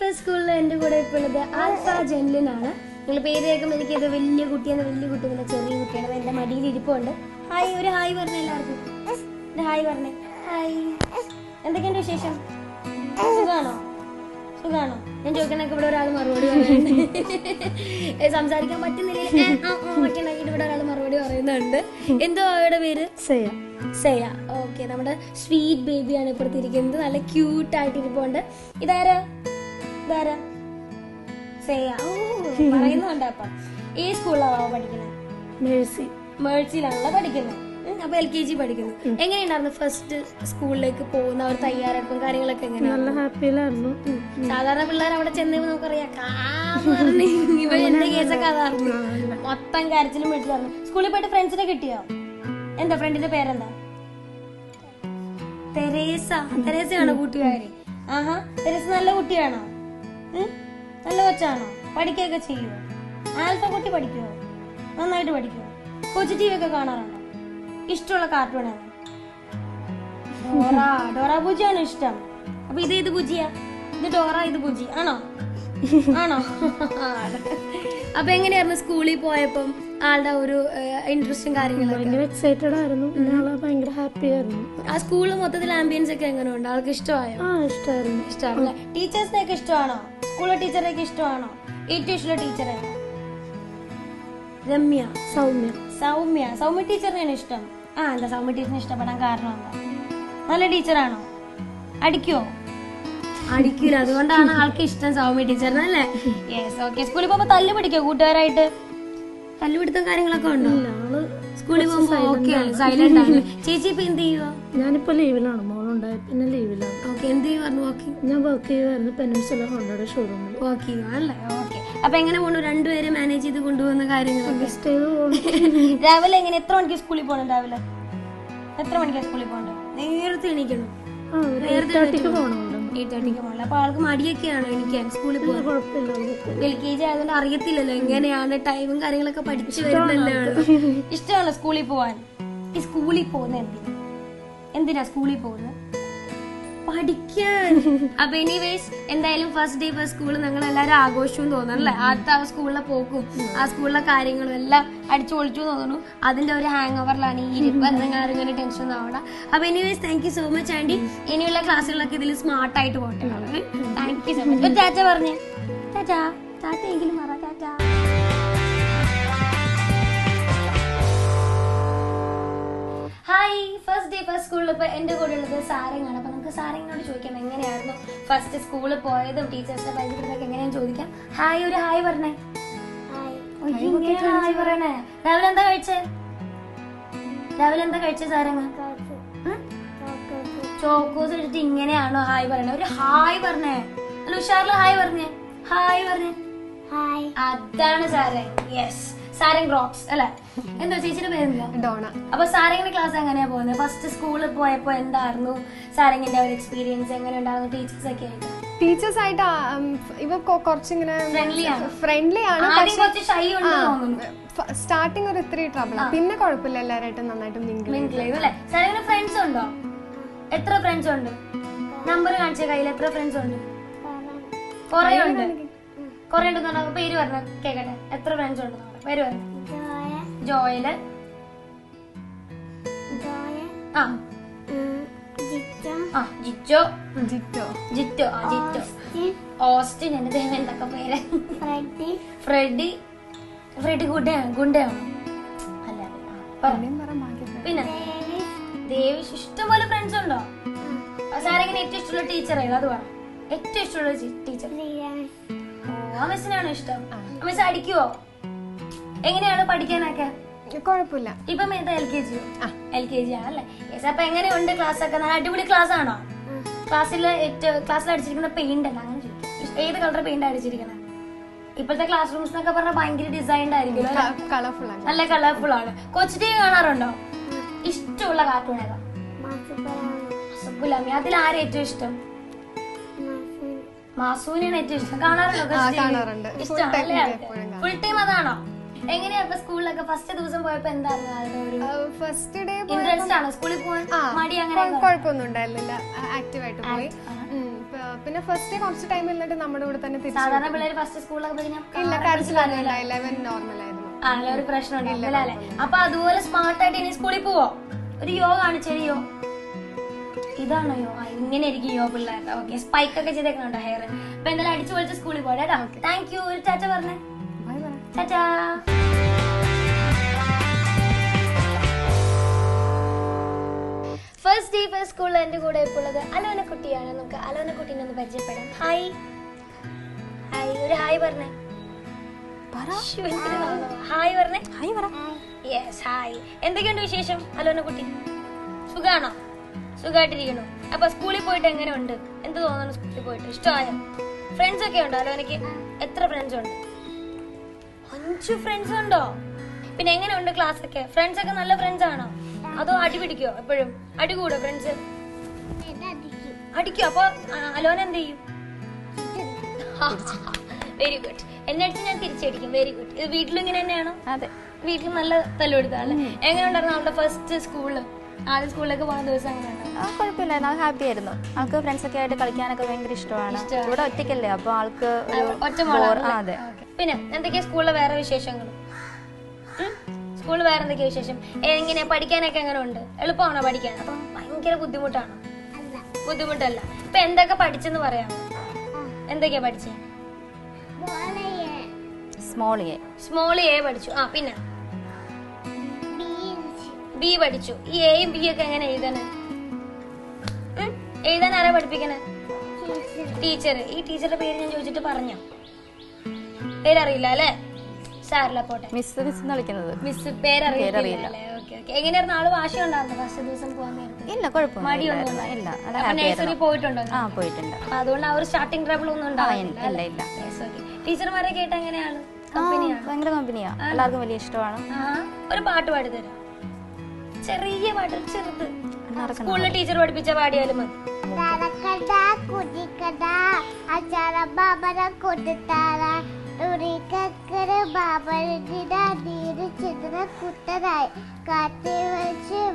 First സ്കൂളിൽ എന്റെ കൂടെ ഇപ്പോൾ ഉള്ളത് ആൽഫ ജെൻലിനാണ്. നിങ്ങൾ പേര് കേൾക്കുമ്പോൾ എനിക്ക് ഇത് വലിയ കുട്ടിയാണ്, വലിയ കുട്ടിയല്ല, ചെറിയ കുട്ടിയാണ്. എന്റെ മടിയിൽ ഇരിപ്പുണ്ട്. ഹായ്, ഒരു ഹായ് പറഞ്ഞ എല്ലാവർക്കും. ഹായ് പറഞ്ഞേ. ഹായ്, എന്തൊക്കെയുണ്ട് വിശേഷം? സുഖാണോ? സുഖാണോ? ഞാൻ ചോദിക്കണൊക്കെ ഇവിടെ ഒരാൾ മറുപടി പറയുന്നുണ്ട്. സംസാരിക്കാൻ പറ്റുന്നില്ല, ഇവിടെ ഒരാൾ മറുപടി പറയുന്നുണ്ട്. എന്തോ അവരുടെ പേര്? സയ. ഓക്കെ, നമ്മുടെ സ്വീറ്റ് ബേബിയാണ് ഇപ്പുറത്തിരിക്കുന്നത്. നല്ല ക്യൂട്ടായിട്ട് ഇരിപ്പുണ്ട്. ഇതാരാ? സയ. പറയുന്നുണ്ട്. അപ്പം ഈ സ്കൂളിലാണോ പഠിക്കുന്നത്? മേഴ്സിയിലാണല്ലോ പഠിക്കുന്നത്. അപ്പൊ LKG പഠിക്കുന്നു. എങ്ങനെയുണ്ടായിരുന്നു ഫസ്റ്റ് സ്കൂളിലേക്ക് പോകുന്ന ഒരു തയ്യാറെടുപ്പും കാര്യങ്ങളൊക്കെ? നല്ല ഹാപ്പിയിലായിരുന്നു. സാധാരണ പിള്ളേർ അവിടെ ചെന്നപ്പോ നമുക്കറിയാം ഇവ എന്റെ കേസൊക്കെ അതായിരുന്നു. മൊത്തം കരച്ചിലും വീട്ടിലായിരുന്നു. സ്കൂളിൽ പോയിട്ട് ഫ്രണ്ട്സിനെ കിട്ടിയോ? എന്താ ഫ്രണ്ടിന്റെ പേരെന്താ? തെരേസയാണോ കൂട്ടുകാരി? ആഹാ, തെരേസ നല്ല കുട്ടിയാണോ? നല്ല കൊച്ചാണോ? പഠിക്കുകയൊക്കെ ചെയ്യുമോ? ആൽഫ കുട്ടി പഠിക്കുവോ? നന്നായിട്ട് പഠിക്കുവോ? കൊച്ചു TV ഒക്കെ കാണാറുണ്ടോ? ഇഷ്ടമുള്ള കാർട്ടൂൺ ആണ് ഡോറ ബുജിയാണ് ഇഷ്ടം. അപ്പൊ ഇത് ബുജിയ, ഇത് ഡോറ, ഇത് ബുജി ആണോ? അപ്പൊ എങ്ങനെയായിരുന്നു സ്കൂളിൽ പോയപ്പം ആളുടെ ഒരു ഇൻട്രസ്റ്റും കാര്യങ്ങളൊക്കെ? എക്സൈറ്റഡ് ആയിരുന്നു. ഭയങ്കര ഹാപ്പി ആയിരുന്നു. ആ സ്കൂളിൽ മൊത്തത്തിൽ ആംബിയൻസ് ഒക്കെ എങ്ങനെയുണ്ട്? ആൾക്ക് ഇഷ്ടമായോ? ഇഷ്ടമാണല്ലേ. ടീച്ചേഴ്സിനെ ഒക്കെ ഇഷ്ടമാണോ? സ്കൂളിലെ ടീച്ചറൊക്കെ ഇഷ്ടമാണോ? ഏറ്റവും ഇഷ്ടമുള്ള ടീച്ചറെ? രമ്യ, സൗമ്യ ടീച്ചറിനെയാണ് ഇഷ്ടം. എന്താ സൗമ്യ ടീച്ചറിനെ ഇഷ്ടപ്പെടാൻ കാരണം എന്താ? നല്ല ടീച്ചറാണോ? അടിക്കുവോ? അടിക്കൂല, അതുകൊണ്ടാണ് ആൾക്ക് ഇഷ്ടം സൗമ്യ ടീച്ചറിനെ അല്ലേ? യെസ്. ഓക്കെ. സ്കൂളിൽ പോകുമ്പോ തല്ല് പിടിക്കോ കൂട്ടുകാരായിട്ട്? തല്ലുപിടുത്തം കാര്യങ്ങളൊക്കെ ഉണ്ടോ? സ്കൂളിൽ പോകുമ്പോ ഓക്കെ ആണ്, സൈലന്റ് ആണ്. ചേച്ചി ഇപ്പൊ എന്ത് ചെയ്യുവോ? ഞാനിപ്പോ ലീവിലാണ്. മോളുണ്ടായി പിന്നെ ലീവിലാണ്. ഓക്കെ. എന്ത് ചെയ്യുവായിരുന്നു? ഞാൻ വർക്ക് ചെയ്യുമായിരുന്നു പെനിൻസുല ഹോണ്ടയുടെ ഷോറൂമിൽ വർക്ക് ചെയ്യുവാണല്ലേ? ഓക്കെ. അപ്പൊ എങ്ങനെ പോണു രണ്ടുപേരെ മാനേജ് ചെയ്ത് കൊണ്ടുപോകുന്ന കാര്യങ്ങളൊക്കെ? രാവിലെ എങ്ങനെ, എത്ര മണിക്ക് സ്കൂളിൽ പോകണം? രാവിലെ എത്ര മണിക്കാണ് സ്കൂളിൽ പോകണ്ടത്? നേരത്തെ എണീക്കണം. 8:30 പോകണം. അപ്പൊ ആൾക്ക് മടിയൊക്കെയാണോ എണീക്കാൻ സ്കൂളിൽ പോകാൻ? LKG ആയതുകൊണ്ട് അറിയത്തില്ലല്ലോ എങ്ങനെയാണ് ടൈമും കാര്യങ്ങളൊക്കെ പഠിച്ചു വരുന്നല്ലേ. ഇഷ്ടമാണോ സ്കൂളിൽ പോവാൻ? ഈ സ്കൂളിൽ പോകുന്ന എന്തിനാ സ്കൂളിൽ പോകുന്നത്? പഠിക്കാൻ. അപ്പൊ എനിവേസ് എന്തായാലും ഫസ്റ്റ് ഡേ ഫസ്റ്റ് സ്കൂൾ ഞങ്ങൾ എല്ലാരും ആഘോഷവും തോന്നണല്ലേ. ആദ്യത്തെ ആ സ്കൂളിലെ പോക്കും ആ സ്കൂളിലെ കാര്യങ്ങളും എല്ലാം അടിച്ചു പൊളിച്ചു തോന്നുന്നു. അതിന്റെ ഒരു ഹാങ് ഓവറിലാണ് ഈ ഇരിപ്പ്. അങ്ങനെ ടെൻഷൻ ആവണ്ട. അപ്പൊ anyways thank you so much Andy. ഇനിയുള്ള ക്ലാസ്സുകളൊക്കെ ഇതിൽ സ്മാർട്ട് ആയിട്ട് പോട്ടെ. Thank you so much. ഒരു ടാറ്റ പറഞ്ഞേ. ടാറ്റ എങ്കിലും പറ. Tata. Hi, first day first സ്കൂളിൽ ഇപ്പൊ എന്റെ കൂടെ ഉള്ളത് സാരംഗാണ്. അപ്പൊ നമുക്ക് സാരംഗിനോട് ചോദിക്കാം എങ്ങനെയായിരുന്നു ഫസ്റ്റ് സ്കൂളിൽ പോയതും ടീച്ചേഴ്സിനെ പരിചയപ്പെടുത്തൊക്കെ എങ്ങനെയാന്ന് ചോദിക്കാം. ഹായ്, ഒരു ഹായ് പറഞ്ഞേ. ഹായ് പറയണേ. രാവിലെ എന്താ കഴിച്ചേ സാരംഗ? ചോക്കോസ് കഴിച്ചിട്ട് ഇങ്ങനെയാണോ ഹായ് പറയണേ? ഒരു ഹായ് പറഞ്ഞേ. അല്ല, ഉഷാറില് ഹായ് പറഞ്ഞേ. അതാണ് സാരംഗ്. യെസ്, സാരംഗ് റോക്സ് അല്ലെ? എന്താ ചേച്ചിയുടെ പേരെന്താ? ഡോണ. അപ്പൊ സാരംഗിന്റെ ക്ലാസ് എങ്ങനെയാ പോകുന്നത്? ഫസ്റ്റ് സ്കൂളിൽ പോയപ്പോ എന്തായിരുന്നു സാരംഗിന്റെ ഒരു എക്സ്പീരിയൻസ്? എങ്ങനെ ഉണ്ടായിരുന്നു ടീച്ചേഴ്സ് ഒക്കെ ആയിട്ട്? ടീച്ചേഴ്സ് ആയിട്ട് ഇവ കുറച്ചിങ്ങനെ ഫ്രണ്ട്ലി ആണ്. സ്റ്റാർട്ടിങ് ഒരു ഇത്തിരി ട്രബിൾ, പിന്നെ കുഴപ്പമില്ല, എല്ലാവരായിട്ടും നന്നായിട്ട് മിങ്കിൾ ചെയ്തു. സാരംഗിന് ഫ്രണ്ട്സ് ഉണ്ടോ? എത്ര ഫ്രണ്ട്സ് ഉണ്ട്? നമ്പർ കാണിച്ച കയ്യിൽ എത്ര ഫ്രണ്ട്സ് ഉണ്ട്? കൊറേ ഉണ്ട്. പേര് പറഞ്ഞ കേക്കട്ടെ. എത്ര ഫ്രണ്ട്സ് ഉണ്ട്? പേര് പറഞ്ഞു. ജോയല്, ജിറ്റോ, ഓസ്റ്റിൻ, എന്റെ ദൈവം എന്തൊക്കെ പേര്? ഫ്രെഡി ഗുണ്ടയാണോ? അല്ല, പിന്നെ ദേവിഷ്. ഇഷ്ടംപോലെ ഫ്രണ്ട്സ് ഉണ്ടോ? സാരംഗിന് ഏറ്റവും ഇഷ്ടമുള്ള ടീച്ചർ ഏതാ? അത് പറ. ഏറ്റവും ഇഷ്ടമുള്ള ടീച്ചർ? ആ മിസ്സിനാണോ ഇഷ്ടം? മിസ് അടിക്കുവോ? എങ്ങനെയാണ് പഠിക്കാനൊക്കെ? കുഴപ്പമില്ല. ഇപ്പം ഏതാ? LKG ആണല്ലേ? അപ്പൊ എങ്ങനെയുണ്ട് ക്ലാസ് ഒക്കെ? നല്ല അടിപൊളി ക്ലാസ് ആണോ? ക്ലാസ്സിൽ അടിച്ചിരിക്കുന്ന പെയിന്റ് അല്ല, അങ്ങനെ ചോദിക്കും. ഏത് കളർ പെയിന്റ് അടിച്ചിരിക്കണേ? ഇപ്പോഴത്തെ ക്ലാസ് റൂംസ് എന്നൊക്കെ പറഞ്ഞാൽ ഭയങ്കര ഡിസൈൻഡ് ആയിരിക്കും, നല്ല കളർഫുൾ ആണ്. കൊച്ചു TV കാണാറുണ്ടോ? ഇഷ്ടമുള്ള കാർട്ടൂൺ ഏതാ? സുബുലമി. അതിൽ ആരെ ഏറ്റവും ഇഷ്ടം? മാസൂനെയാണ് ഏറ്റവും ഇഷ്ടം. കാണാറുണ്ടോ? ഇഷ്ടമാണല്ലേ? ഫുൾ ടൈം അതാണോ? എങ്ങനെയാ സ്കൂളിലൊക്കെ ഫസ്റ്റ് ദിവസം പോയപ്പോ എന്തായിരുന്നു? ഫസ്റ്റ് ഡേ ഇൻട്രസ്റ്റ് ആണോ സ്കൂളിൽ പോകാൻ? മടി അങ്ങനെ കുഴപ്പമൊന്നും ഉണ്ടായിരുന്നില്ല, ആക്റ്റീവായിട്ട് പോയി. പിന്നെ ഫസ്റ്റ് കുറച്ച് ടൈം എന്നിട്ട് നമ്മുടെ കൂടെ തന്നെ തിരിച്ചു. സാധാരണ പിള്ളേര് ഫസ്റ്റ് സ്കൂളിലൊക്കെ ഇല്ല, കരച്ചിലൊന്നും ഉണ്ടായില്ല. ഇവൻ നോർമൽ ആയിരുന്നു. ഒരു പ്രശ്നം ഉണ്ടായില്ല അല്ലെ? അപ്പൊ അതുപോലെ സ്മാർട്ടായിട്ട് ഇനി സ്കൂളിൽ പോവോ? ഒരു യോ കാണിച്ചോ. ഇതാണോ യോ? ഇങ്ങനെ ആയിരിക്കും യോ പിള്ളേരുടെ. ഓക്കെ, സ്പൈക്ക് ഒക്കെ ചെയ്തേക്കണോ ഹെയർ? അപ്പൊ എന്തായാലും അടിച്ചു പൊളിച്ച് സ്കൂളിൽ പോട്ടെ കേട്ടോ. Thank you. ഒരു ചാച്ച പറഞ്ഞേ. ചാച്ചാ. ഫസ്റ്റ് ഡേ ഫസ്റ്റ് സ്കൂളിൽ എന്റെ കൂടെ ഇപ്പോൾ ഉള്ളത് അലോന കുട്ടിയാണ്. നമുക്ക് അലോന കുട്ടീനെ ഒന്ന് പരിചയപ്പെടാം. ഹായ്. ഒരു ഹായ് പറഞ്ഞേ. ഹായ് പറഞ്ഞേ. Yes, hi. എന്തൊക്കെയുണ്ട് വിശേഷം അലോന കുട്ടി? സുഖാണോ? സുഖമായിട്ടിരിക്കണോ? അപ്പൊ സ്കൂളിൽ പോയിട്ട് എങ്ങനെ ഉണ്ട്? എന്ത് തോന്നുന്നു സ്കൂളിൽ പോയിട്ട്? ഇഷ്ടമായോ? ഫ്രണ്ട്സ് ഒക്കെ ഉണ്ടോ അലോനക്ക്? എത്ര ഫ്രണ്ട്സ് ഉണ്ട്? 5 ഫ്രണ്ട്സ് ഉണ്ടോ? പിന്നെ എങ്ങനെയുണ്ട് ക്ലാസ് ഒക്കെ? ഫ്രണ്ട്സ് ഒക്കെ നല്ല ഫ്രണ്ട്സ് ആണോ? അതോ അടി പിടിക്കോ? എപ്പോഴും അടി കൂടോ ഫ്രണ്ട്സ്? അടിക്കോ? അപ്പൊ അലോന എന്ത് ചെയ്യും? Very good. എന്നെ അടിച്ച് ഞാൻ തിരിച്ചടിക്കും. Very good. ഇത് വീട്ടിലും ഇങ്ങനെ തന്നെയാണോ? അതെ, വീട്ടിൽ നല്ല തല്ലുകൊടുത്താണല്ലേ? എങ്ങനെ ഉണ്ടായിരുന്നു അവളുടെ ഫസ്റ്റ് സ്കൂളില്? ആദ്യം സ്കൂളിലേക്ക് പോകുന്ന ദിവസം എങ്ങനെയുണ്ടോ? കുഴപ്പമില്ലായിരുന്നു. അവൾ ഹാപ്പി ആയിരുന്നു. അവൾക്ക് ഫ്രണ്ട്സ് ഒക്കെ ആയിട്ട് കളിക്കാനൊക്കെ ഭയങ്കര ഇഷ്ടമാണ്. ഇവിടെ ഒറ്റയ്ക്കല്ലേ, അപ്പൊ ആൾക്ക് അതെ. പിന്നെ എന്തൊക്കെയാ സ്കൂളിലെ വേറെ വിശേഷങ്ങൾ? സ്കൂളിൽ വേറെ എന്തൊക്കെയാ വിശേഷം? എങ്ങനെയാ പഠിക്കാനൊക്കെ എങ്ങനെ ഉണ്ട്? എളുപ്പമാണോ പഠിക്കാൻ? അപ്പം ഭയങ്കര ബുദ്ധിമുട്ടാണോ? ബുദ്ധിമുട്ടല്ല. ഇപ്പൊ എന്തൊക്കെ പഠിച്ചെന്ന് പറയാമോ? എന്തൊക്കെയാ പഠിച്ചേ? സ്മോൾ എ പഠിച്ചു. പിന്നെ ബി പഠിച്ചു. ഈ എയും ബി ഒക്കെ എങ്ങനെ എഴുതാന്? എഴുതാൻ ആരാ പഠിപ്പിക്കണേ? ടീച്ചർ. ഈ ടീച്ചറുടെ പേര് ഞാൻ ചോദിച്ചിട്ട് പറഞ്ഞോ? പേരറിയില്ല അല്ലെ? സാറില്ല, പോട്ടെ. മിസ് പേരറിയില്ല. എങ്ങനെയായിരുന്നു? ആള് വാശി ഉണ്ടായിരുന്നു ഫസ്റ്റ് ദിവസം പോകാൻ നേരത്തെ? ഇല്ല, കുഴപ്പമില്ല. മടിയൊന്നും നഴ്സറി പോയിട്ടുണ്ടോ? പോയിട്ടുണ്ട്. അതുകൊണ്ട് ആ ഒരു സ്റ്റാർട്ടിംഗ് ട്രബിൾ ഒന്നും ഉണ്ടാവില്ല. ടീച്ചർമാരെ കേട്ട് എങ്ങനെയാണ്? ഭയങ്കര കമ്പനിയാ, എല്ലാവർക്കും വലിയ ഇഷ്ടമാണ്. ഒരു പാട്ട് പാടി തരാം. ചെറിയ പാട്ട്, ചെറുത്. സ്കൂളിലെ ടീച്ചർ പഠിപ്പിച്ച പാടിയാലും മതി.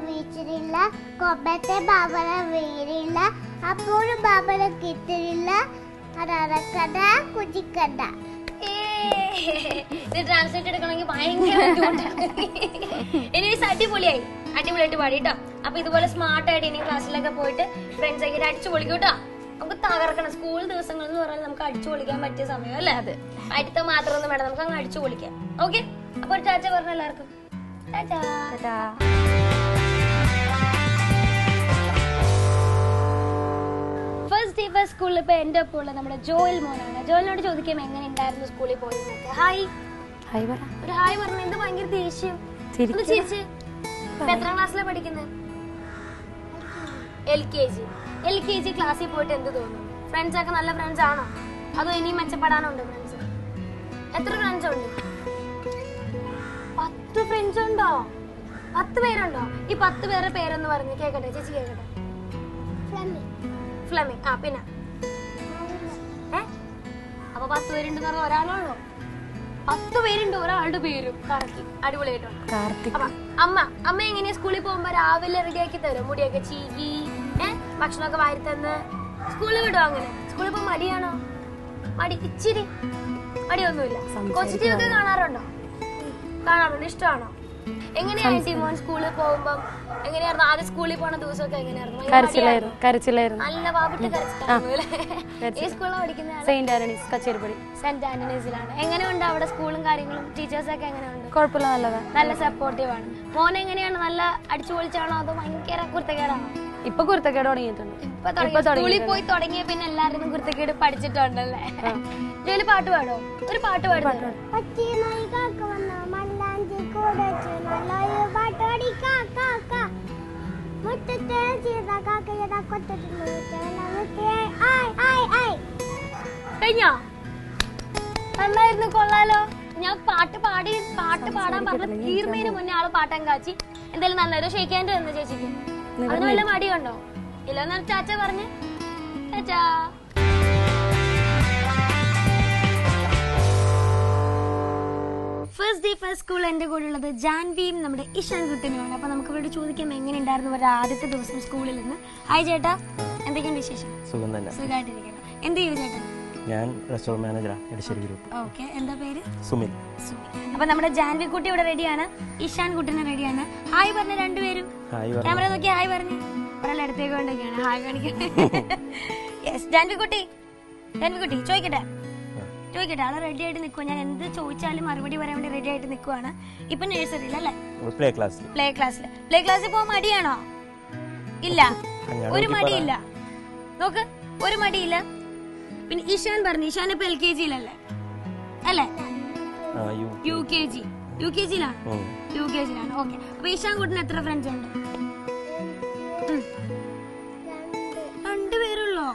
വീച്ചിരില്ല കൊമ്പത്തെ ബാബന വീരില്ല അപ്പോഴും ബാബന കിട്ടില്ല അടക്കട കുജിക്കട. ഇത് ട്രാൻസ്ലേറ്റ് എടുക്കണമെങ്കിൽ ഭയങ്കര ബുദ്ധിമുട്ടാണ്. ഇനി അടിപൊളിയായിട്ട് പാടിട്ടോ. അപ്പൊ ഇതുപോലെ സ്മാർട്ട് ആയിട്ട് ഇനി ക്ലാസ്സിലൊക്കെ പോയിട്ട് ഫ്രണ്ട്സ് ഒക്കെ അടിച്ചു പൊളിക്കൂട്ടോ. നമുക്ക് തകർക്കണം. സ്കൂൾ ദിവസങ്ങൾ എന്ന് പറഞ്ഞാൽ നമുക്ക് അടിച്ചു പൊളിക്കാൻ പറ്റിയ സമയം അല്ലേ? അത് അടുത്ത മാത്രമൊന്നും വേണം, നമുക്ക് അങ്ങ് അടിച്ചു പൊളിക്കാം. ഓക്കെ, അപ്പൊ ഒരു ചാച്ച പറഞ്ഞ എല്ലാവർക്കും ഫസ്റ്റ് ഡേ ഫസ്റ്റ് സ്കൂളിൽ ഇപ്പൊ എന്റെ ഒപ്പം ഉള്ള നമ്മുടെ ജോയൽ മോനാണ്. ജോയലിനോട് ചോദിക്കാം എങ്ങനെ ഉണ്ടായിരുന്നു സ്കൂളിൽ പോയി. ഹായ്. ഒരു ഹായ് പറഞ്ഞു. എന്ത് ഭയങ്കര ദേഷ്യം? ചിരിച്ച്. എത്രാം ക്ലാസ്സിലാണ് പഠിക്കുന്നത്? LKG ക്ലാസ്സിൽ പോയിട്ട് എന്ത് തോന്നുന്നു? ഫ്രണ്ട്സ് ഒക്കെ നല്ല ഫ്രണ്ട്സ് ആണോ? അതോ ഇനിയും മെച്ചപ്പെടാനുണ്ടോ ഫ്രണ്ട്സ്? എത്ര ഫ്രണ്ട്സ് ഉണ്ട്? 10 ഫ്രണ്ട്സ് ഉണ്ടോ? 10 പേരുണ്ടോ? ഈ 10 പേരുടെ പേരൊന്ന് പറഞ്ഞു കേക്കട്ടെ. ചേച്ചി കേക്കട്ടെ. ഫ്ലമിംഗ്. പിന്നെ അപ്പൊ 10 പേരുണ്ടെന്ന് പറഞ്ഞ ഒരാളുള്ളൂ? 10 പേരുണ്ട്, ഒരാളുടെ പേരും കറക്കി. അടിപൊളിയായിട്ടുണ്ട്. അപ്പൊ അമ്മ എങ്ങനെയാ സ്കൂളിൽ പോകുമ്പോ രാവിലെ റെഡിയാക്കി തരും? മുടിയൊക്കെ ചീകി ഭക്ഷണമൊക്കെ വാരി തന്ന് സ്കൂളിൽ വിടും. അങ്ങനെ സ്കൂളിൽ പോകുമ്പോ മടിയാണോ? ഇച്ചിരി മടിയൊന്നുമില്ല. കൊച്ചു ടി വി ഒക്കെ കാണാറുണ്ടോ? ഇഷ്ടമാണോ? എങ്ങനെയായിരുന്നു ടീമോൻ സ്കൂളിൽ പോകുമ്പോ? എങ്ങനെയായിരുന്നു ആദ്യം സ്കൂളിൽ പോണ ദിവസമൊക്കെ? എങ്ങനെയായിരുന്നു? നല്ല പാപ്പിട്ട് കരച്ചിലായിരുന്നു. ഈ സ്കൂളിലാണ് പഠിക്കുന്നത്? സെന്റ് ആന്റണീസിലാണ്. എങ്ങനെയുണ്ട് അവിടെ സ്കൂളും കാര്യങ്ങളും? ടീച്ചേഴ്സ് ഒക്കെ എങ്ങനെയുണ്ട്? കുഴപ്പമില്ല, നല്ലതാണ്. നല്ല സപ്പോർട്ടീവ് ആണ്. മോൻ എങ്ങനെയാണ്? നല്ല അടിച്ചു പൊളിച്ചാണോ അതോ ഭയങ്കര കുരുത്തക്കേടാണോ? ഇപ്പൊ കുരുത്തക്കേട് തുടങ്ങിയിട്ടുണ്ട്. സ്കൂളിൽ പോയി തുടങ്ങിയ പിന്നെ എല്ലാവരും കുരുത്തക്കേട് പഠിച്ചിട്ടുണ്ടല്ലേ? ജോലി പാട്ട് പാടോ? ഒരു പാട്ട് പാടുന്നു. കഴിഞ്ഞോ? നന്നായിരുന്നു, കൊള്ളാലോ. ഞാൻ പാട്ട് പാടാൻ പറഞ്ഞ തീർന്നതിന് മുന്നേ ആള് പാട്ടാൻ കാച്ചി. എന്തായാലും നന്നായിരുന്നു. ഷെയ്ക്കാൻ്റെ തന്നു ചേച്ചിക്ക്. അതിന് വല്ല മടിയുണ്ടോ? ഇല്ലെന്ന് ചാച്ച പറഞ്ഞ്. ചാച്ചാ ഫസ്റ്റ് ഡേ ഫസ്റ്റ് സ്കൂൾ എന്റെ കൂടെ ഉള്ളത് ജാൻവിയും നമ്മുടെ ഇഷാൻ കുട്ടനുമാണ്. അപ്പൊ നമുക്ക് ഇവരോട് ചോദിക്കാം എങ്ങനെ ഉണ്ടായിരുന്നു ഒരു ആദ്യത്തെ ദിവസം സ്കൂളിൽ നിന്ന്. ഹായ് ചേട്ടാ, എന്തൊക്കെയാണ് വിശേഷം? സുഖമായിട്ടിരിക്കണം. എന്ത് ചെയ്യും ചേട്ടൻ? ഞാൻ റെസ്റ്റോറന്റ് മാനേജറാ എടശ്ശേരി ഗ്രൂപ്പ്. ഓക്കെ, എന്താ പേര്? സുമിൽ. അപ്പൊ നമ്മുടെ ജാൻവി കുട്ടി ഇവിടെ റെഡിയാണ്, ഇഷാൻ കുട്ടിനെ റെഡിയാണ്. ഹായ് പറഞ്ഞ രണ്ടുപേരും. ക്യാമറ നോക്കി ഹായ് പറഞ്ഞു. ഒരാൾ അടുത്തേക്ക് കൊണ്ടൊക്കെയാണ് ഹായ് കാണിക്കുന്നത്. യെസ്, ജാൻവി കുട്ടി ചോദിക്കട്ടെ ആളെ റെഡി ആയിട്ട് നിൽക്കുക. ഞാൻ എന്ത് ചോദിച്ചാലും മറുപടി പറയാൻ വേണ്ടി റെഡി ആയിട്ട് നിൽക്കുവാണ്. ഇപ്പൊ നഴ്സറിയിലല്ലേ? പ്ലേ ക്ലാസ്സിൽ പോകാൻ മടിയാണോ? ഇല്ല, ഒരു മടിയില്ല. നോക്ക്, ഒരു മടിയില്ല. പിന്നെ ഇഷാൻ പറഞ്ഞു, ഇഷാൻ ഇപ്പൊ LKG-യിലല്ലേ അല്ലേ? UKG-യിലാണ്. ഓക്കെ, അപ്പൊ ഇഷാൻ കുട്ടിന് എത്ര ഫ്രണ്ട്സ് ഉണ്ട്? 2 പേരുള്ളോ?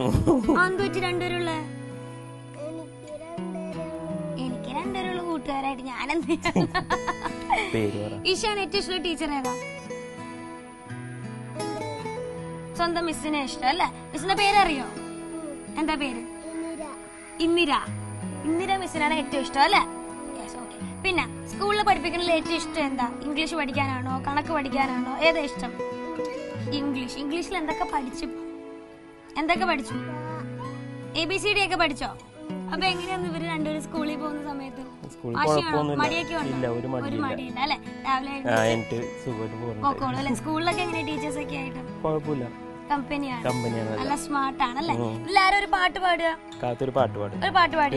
എന്ത് വെച്ച് 2 പേരുള്ളേ? എനിക്ക് 2 പേരുള്ള കൂട്ടുകാരായിട്ട് ഞാനെന്ത്? ഇഷാൻ ഏറ്റവും ഇഷ്ടമുള്ള ടീച്ചർ ഏതാ? സ്വന്തം മിസ്സിനെ ഇഷ്ടം അല്ലേ? മിസ്സിന്റെ പേരറിയോ? എന്താ പേര്? ഇന്ദിര മിസ്സിനാണ് ഏറ്റവും ഇഷ്ടം അല്ലേ? പിന്നെ സ്കൂളിൽ പഠിപ്പിക്കുന്നതിൽ ഏറ്റവും ഇഷ്ടം എന്താ? ഇംഗ്ലീഷ് പഠിക്കാനാണോ കണക്ക് പഠിക്കാനാണോ? ഏതാ ഇഷ്ടം? ഇംഗ്ലീഷിൽ എന്തൊക്കെ പഠിച്ചു? ABCD ഒക്കെ പഠിച്ചോ? അപ്പൊ എങ്ങനെയാന്ന് ഇവര് രണ്ടുപേരും സ്കൂളിൽ പോകുന്ന സമയത്ത്? മടിയൊക്കെ ഉണ്ടോ? ഒരു മടിയില്ല അല്ലെ? രാവിലെ പോക്കോളൂ അല്ലെ? സ്കൂളിലൊക്കെ എങ്ങനെയാ ടീച്ചേഴ്സ് ഒക്കെ ആയിട്ട്? കമ്പനിയാണ്, നല്ല സ്മാർട്ട് ആണല്ലേ? എല്ലാരും ഒരു പാട്ട് പാടുക. ഒരു പാട്ട് പാടി.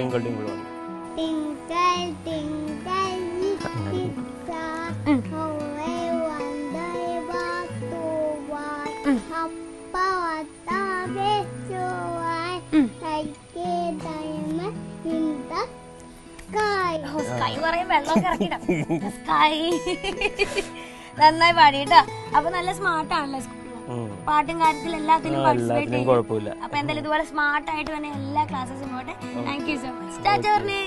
സ്കൈ പറയും, വെള്ളമൊക്കെ ഇറക്കിടാം. സ്കൈ നന്നായി പാടിട്ടോ. അപ്പൊ നല്ല സ്മാർട്ട് ആണല്ലേ സ്കൂളിൽ? പാട്ടും കാര്യത്തിൽ എല്ലാത്തിലും പാർട്ടിസിപ്പേറ്റ് ചെയ്യും. അപ്പൊ എന്തായാലും ഇതുപോലെ സ്മാർട്ട് ആയിട്ട് തന്നെ എല്ലാ ക്ലാസ്സസും പോട്ടെ. Thank you so much. Tata പറഞ്ഞേ.